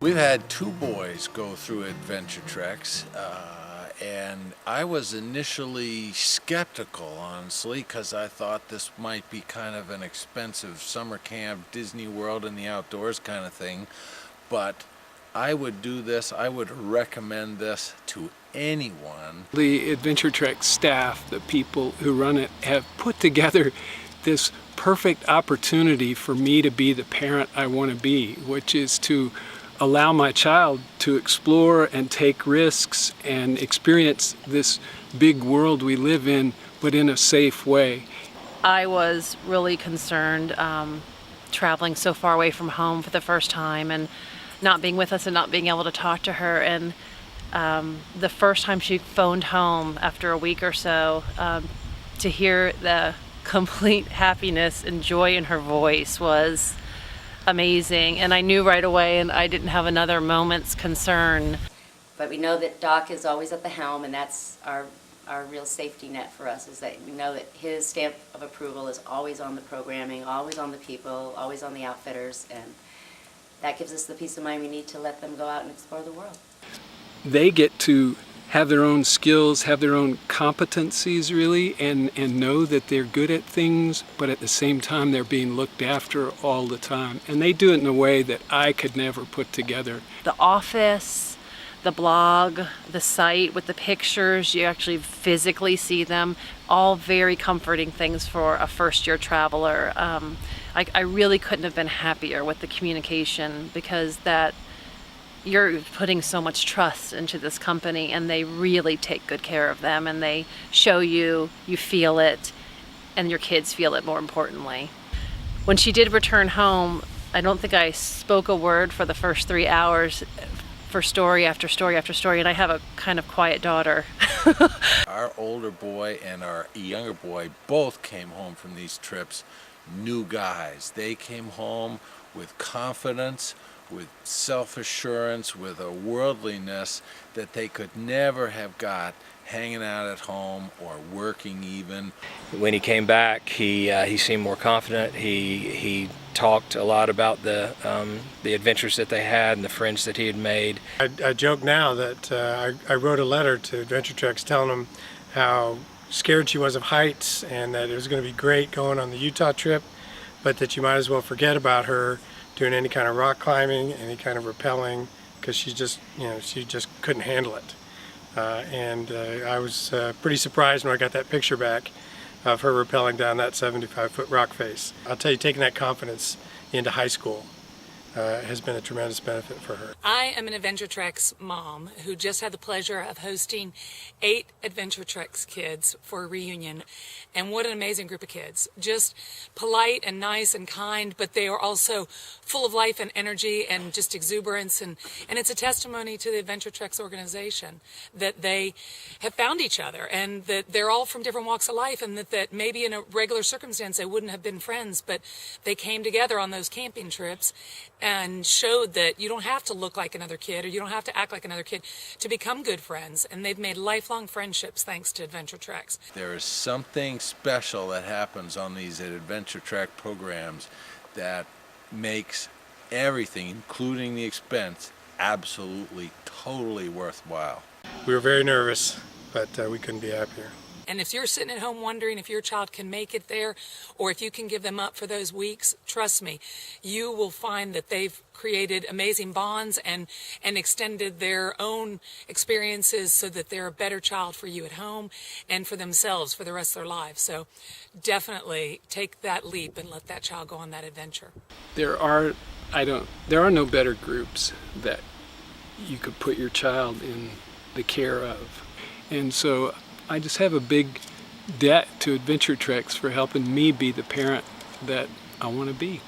We've had two boys go through Adventure Treks, and I was initially skeptical, honestly, because I thought this might be kind of an expensive summer camp, Disney World in the outdoors kind of thing. But I would do this, I would recommend this to anyone. The Adventure Trek staff, the people who run it, have put together this perfect opportunity for me to be the parent I want to be, which is to allow my child to explore and take risks and experience this big world we live in, but in a safe way. I was really concerned traveling so far away from home for the first time and not being with us and not being able to talk to her. And the first time she phoned home after a week or so, to hear the complete happiness and joy in her voice was amazing. And I knew right away, and I didn't have another moment's concern. But we know that Doc is always at the helm, and that's our real safety net for us, is that we know that his stamp of approval is always on the programming, always on the people, always on the outfitters, and that gives us the peace of mind we need to let them go out and explore the world. They get to have their own skills, have their own competencies really, and know that they're good at things, but at the same time they're being looked after all the time. And they do it in a way that I could never put together. The office, the blog, the site with the pictures, you actually physically see them, all very comforting things for a first-year traveler. I really couldn't have been happier with the communication, because that you're putting so much trust into this company, and they really take good care of them, and they show you, you feel it, and your kids feel it, more importantly. When she did return home, I don't think I spoke a word for the first 3 hours, for story after story after story, and I have a kind of quiet daughter. Our older boy and our younger boy both came home from these trips new guys. They came home with confidence, with self-assurance, with a worldliness that they could never have got hanging out at home or working even. When he came back, he seemed more confident. He talked a lot about the adventures that they had and the friends that he had made. I joke now that I wrote a letter to Adventure Treks telling them how scared she was of heights and that it was going to be great going on the Utah trip, but that you might as well forget about her doing any kind of rock climbing, any kind of rappelling, because she just couldn't handle it. I was pretty surprised when I got that picture back of her rappelling down that 75-foot rock face. I'll tell you, taking that confidence into high school has been a tremendous benefit for her. I am an Adventure Treks mom who just had the pleasure of hosting 8 Adventure Treks kids for a reunion. And what an amazing group of kids. Just polite and nice and kind, but they are also full of life and energy and just exuberance. And it's a testimony to the Adventure Treks organization that they have found each other, and that they're all from different walks of life, and that maybe in a regular circumstance they wouldn't have been friends, but they came together on those camping trips and showed that you don't have to look like another kid, or you don't have to act like another kid to become good friends. And they've made lifelong friendships thanks to Adventure Treks. There is something special that happens on these Adventure Trek programs that makes everything, including the expense, absolutely, totally worthwhile. We were very nervous, but we couldn't be happier. And if you're sitting at home wondering if your child can make it there, or if you can give them up for those weeks, trust me, you will find that they've created amazing bonds and extended their own experiences so that they're a better child for you at home and for themselves for the rest of their lives. So definitely take that leap and let that child go on that adventure. There are no better groups that you could put your child in the care of. And so I just have a big debt to Adventure Treks for helping me be the parent that I want to be.